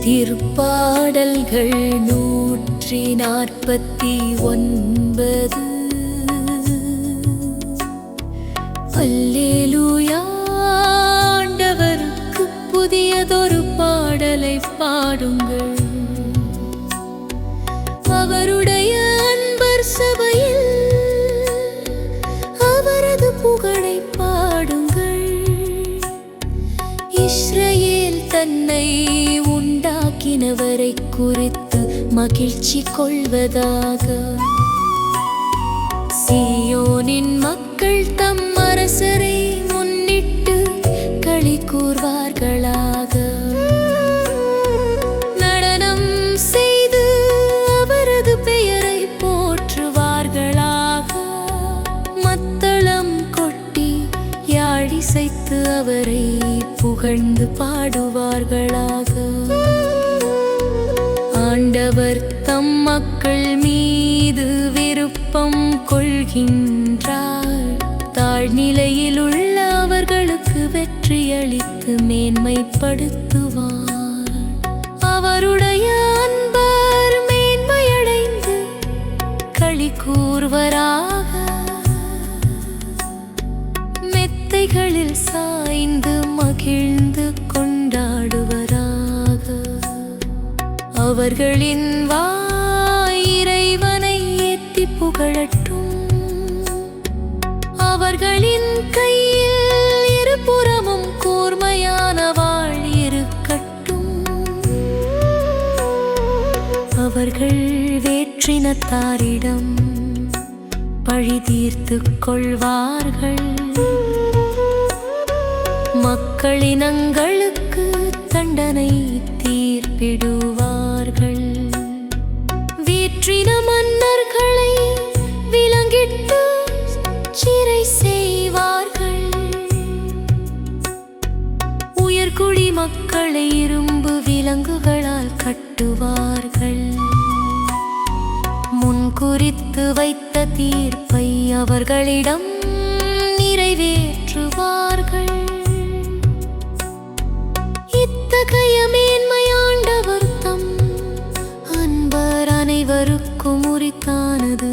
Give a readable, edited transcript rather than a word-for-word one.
திருப்பாடல்கள் 149. அல்லேலூயா, ஆண்டவருக்கு புதியதொரு பாடலை பாடுங்கள். அவருடைய அன்பர் சபையில் அவரது புகழை பாடுங்கள். இஸ்ரவேல் தன்னை உண்டாக்கினவரை குறித்து மகிழ்ச்சி கொள்வதாக. சீயோனின் மக்கள் தம் அரசரை முன்னிட்டு களி கூர்வார்களாக. நடனம் செய்து அவரது பெயரை போற்றுவார்களாக. மத்தளம் கொட்டி யாழிசைத்து அவரை புகழ்ந்து பாடுவார்களாக. ஆண்டவர் தம் மக்கள் மீது விருப்பம் கொள்கின்றார். தாழ்நிலையில் உள்ள அவர்களுக்கு வெற்றியளித்து மேன்மைப்படுத்துவார். அவருடைய அன்பர் மேன்மையடைந்து களி கூர்வராக. மெத்தைகளில் சாய்ந்து மகிழ்ந்து கொண்டாடுவராக. அவர்களின் வாய் இறைவனை ஏத்தி புகழட்டும். அவர்களின் கையில் இருபுறமும் கூர்மையான வாள் இருக்கட்டும். அவர்கள் வேற்றினத்தாரிடம் பழி தீர்த்து கொள்வார்கள். மக்களினங்களுக்கு தண்டனை தீர்ப்பிடுவார்கள். வேற்றின மன்னர்களை விலங்கிட்டு சிறை செய்வார்கள். உயர்குடி மக்களை இரும்பு விலங்குகளால் கட்டுவார்கள். முன்குறித்து வைத்த தீர்ப்பை அவர்களிடம் நிறைவேற்றுவார்கள். இத்தகைய மேன்மையாண்டவர் தம் அன்பர் அனைவருக்கும் உரித்தானது.